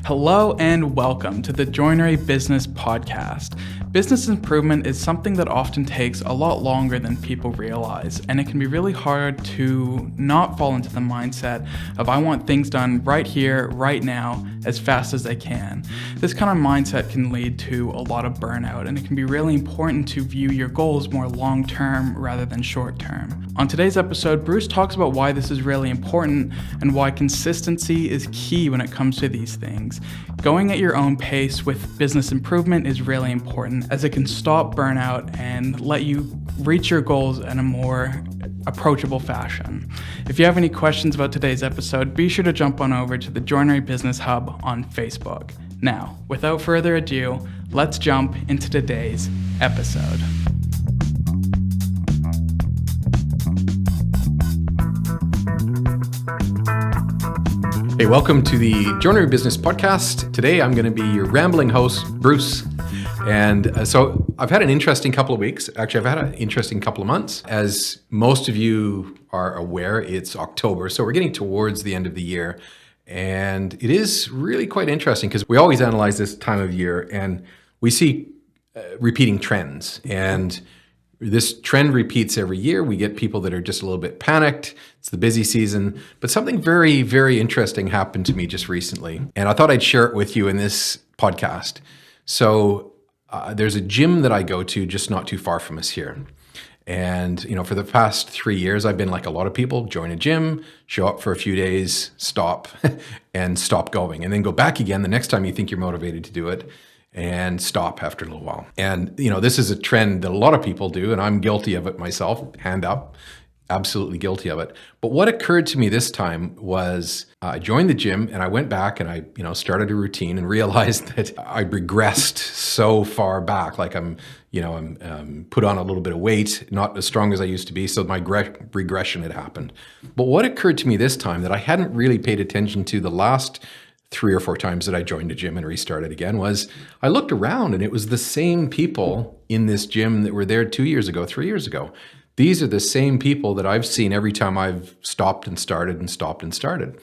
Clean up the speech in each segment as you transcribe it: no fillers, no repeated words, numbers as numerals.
Hello and welcome to the Joinery Business Podcast. Business improvement is something that often takes a lot longer than people realize, and it can be really hard to not fall into the mindset of I want things done right here, right now, as fast as I can. This kind of mindset can lead to a lot of burnout, and it can be really important to view your goals more long-term rather than short-term. On today's episode, Bruce talks about why this is really important and why consistency is key when it comes to these things. Going at your own pace with business improvement is really important as it can stop burnout and let you reach your goals in a more approachable fashion. If you have any questions about today's episode, be sure to jump on over to the Joinery Business Hub on Facebook. Now, without further ado, let's jump into today's episode. Hey, welcome to the Joinery Business Podcast. Today I'm going to be your rambling host, Bruce. And so I've had an interesting couple of weeks. Actually, I've had an interesting couple of months. As most of you are aware, it's October, so we're getting towards the end of the year. And it is really quite interesting because we always analyze this time of year and we see repeating trends. And this trend repeats every year. We get people that are just a little bit panicked. It's the busy season. But something very, very interesting happened to me just recently. And I thought I'd share it with you in this podcast. So there's a gym that I go to just not too far from us here. And, for the past 3 years, I've been like a lot of people, join a gym, show up for a few days, stop, and stop going. And then go back again the next time you think you're motivated to do it. And stop after a little while. And, this is a trend that a lot of people do, and I'm guilty of it myself, hand up, absolutely guilty of it. But what occurred to me this time was I joined the gym and I went back and I, started a routine and realized that I regressed so far back. Like I'm put on a little bit of weight, not as strong as I used to be. So my regression had happened. But what occurred to me this time that I hadn't really paid attention to the last 3 or 4 times that I joined a gym and restarted again was I looked around and it was the same people in this gym that were there 2 years ago, 3 years ago. These are the same people that I've seen every time I've stopped and started and stopped and started.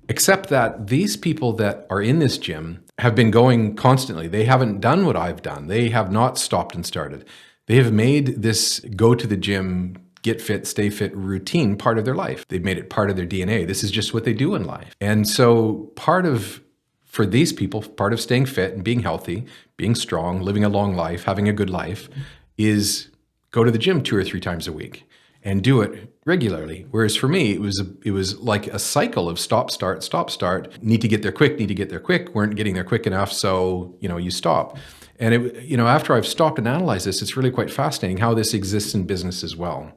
Except that these people that are in this gym have been going constantly. They haven't done what I've done. They have not stopped and started. They have made this go to the gym, get fit, stay fit routine part of their life. They've made it part of their DNA. This is just what they do in life. And so for these people, part of staying fit and being healthy, being strong, living a long life, having a good life is go to the gym 2 or 3 times a week and do it regularly. Whereas for me, it was like a cycle of stop, start, need to get there quick, weren't getting there quick enough. So, you stop. And after I've stopped and analyzed this, it's really quite fascinating how this exists in business as well.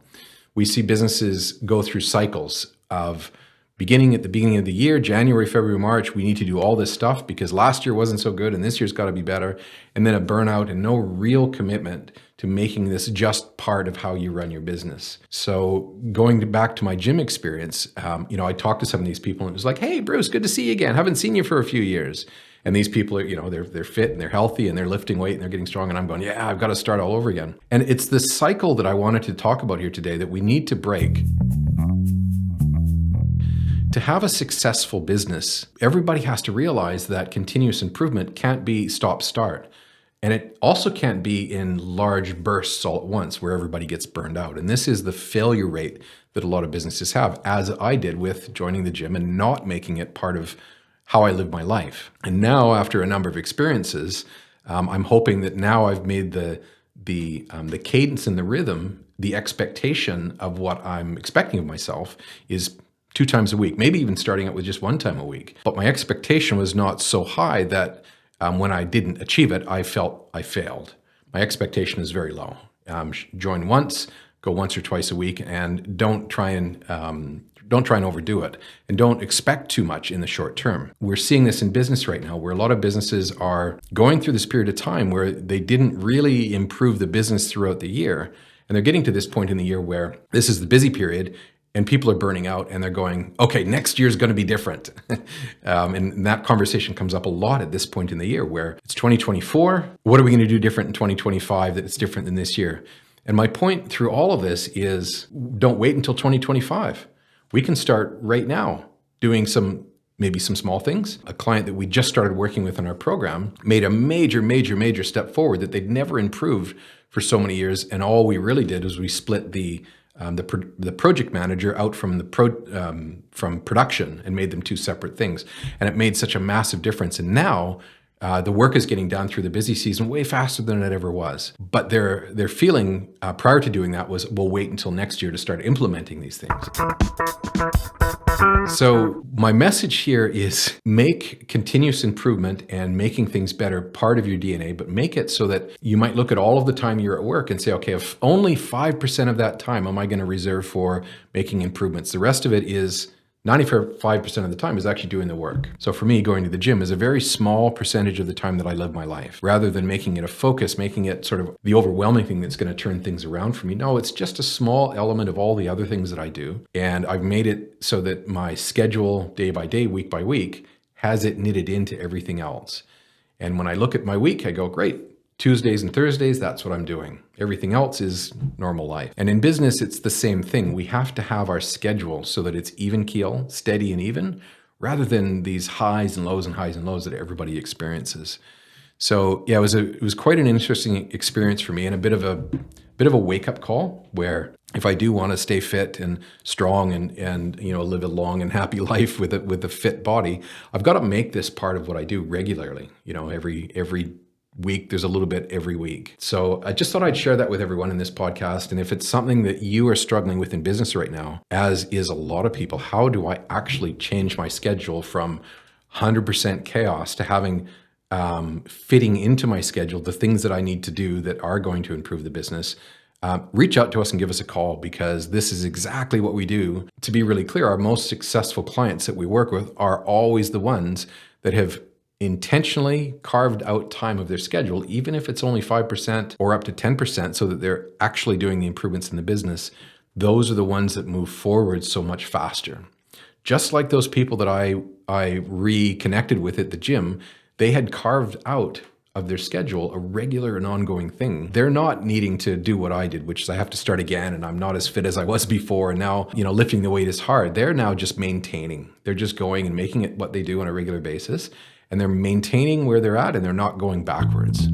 We see businesses go through cycles of at the beginning of the year, January, February, March, we need to do all this stuff because last year wasn't so good and this year's got to be better. And then a burnout and no real commitment to making this just part of how you run your business. So going back to my gym experience, I talked to some of these people and it was like, hey, Bruce, good to see you again. Haven't seen you for a few years. And these people are, they're fit and they're healthy and they're lifting weight and they're getting strong. And I'm going, yeah, I've got to start all over again. And it's the cycle that I wanted to talk about here today that we need to break. To have a successful business, everybody has to realize that continuous improvement can't be stop-start. And it also can't be in large bursts all at once where everybody gets burned out. And this is the failure rate that a lot of businesses have, as I did with joining the gym and not making it part of how I live my life. And now, after a number of experiences, I'm hoping that now I've made the cadence and the rhythm, the expectation of what I'm expecting of myself is 2 times a week, maybe even starting out with just 1 time a week. But my expectation was not so high that when I didn't achieve it, I felt I failed. My expectation is very low. Join once, go once or twice a week, and don't try and overdo it, and don't expect too much in the short term. We're seeing this in business right now, where a lot of businesses are going through this period of time where they didn't really improve the business throughout the year, and they're getting to this point in the year where this is the busy period. And people are burning out and they're going, okay, next year's going to be different. And that conversation comes up a lot at this point in the year where it's 2024. What are we going to do different in 2025 that it's different than this year? And my point through all of this is don't wait until 2025. We can start right now doing some maybe some small things. A client that we just started working with in our program made a major step forward that they'd never improved for so many years. And all we really did was we split the project manager out from from production and made them two separate things. And it made such a massive difference. And now the work is getting done through the busy season way faster than it ever was. But their feeling prior to doing that was, we'll wait until next year to start implementing these things. So my message here is make continuous improvement and making things better part of your DNA, but make it so that you might look at all of the time you're at work and say, okay, if only 5% of that time am I going to reserve for making improvements. The rest of it is 95% of the time is actually doing the work. So for me, going to the gym is a very small percentage of the time that I live my life. Rather than making it a focus, making it sort of the overwhelming thing that's going to turn things around for me. No, it's just a small element of all the other things that I do. And I've made it so that my schedule day by day, week by week, has it knitted into everything else. And when I look at my week, I go, great. Tuesdays and Thursdays, that's what I'm doing. Everything else is normal life. And in business, it's the same thing. We have to have our schedule so that it's even keel, steady and even, rather than these highs and lows that everybody experiences. So yeah, it was quite an interesting experience for me, and a bit of a wake-up call, where if I do want to stay fit and strong and live a long and happy life with a fit body, I've got to make this part of what I do regularly. Every week, there's a little bit every week. So I just thought I'd share that with everyone in this podcast. And if it's something that you are struggling with in business right now, as is a lot of people, how do I actually change my schedule from 100% chaos to having fitting into my schedule the things that I need to do that are going to improve the business? Reach out to us and give us a call, because this is exactly what we do. To be really clear, our most successful clients that we work with are always the ones that have intentionally carved out time of their schedule, even if it's only 5% or up to 10%, so that they're actually doing the improvements in the business. Those are the ones that move forward so much faster. Just like those people that I reconnected with at the gym, they had carved out of their schedule a regular and ongoing thing. They're not needing to do what I did, which is I have to start again and I'm not as fit as I was before, and now lifting the weight is hard. They're now just maintaining. They're just going and making it what they do on a regular basis. And they're maintaining where they're at, and they're not going backwards.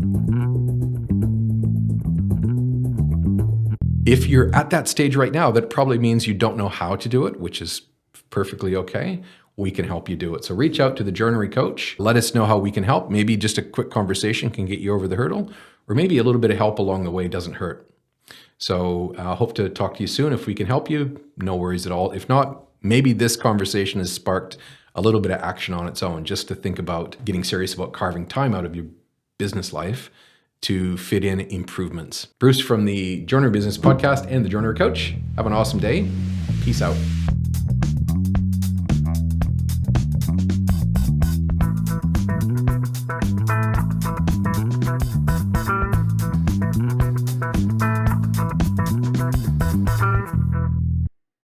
If you're at that stage right now, that probably means you don't know how to do it, which is perfectly okay. We can help you do it. So reach out to the Joinery Coach. Let us know how we can help. Maybe just a quick conversation can get you over the hurdle, or maybe a little bit of help along the way doesn't hurt. So I hope to talk to you soon. If we can help you, no worries at all. If not, maybe this conversation has sparked a little bit of action on its own, just to think about getting serious about carving time out of your business life to fit in improvements. Bruce from the Joinery Business Podcast and the Joinery Coach. Have an awesome day. Peace out.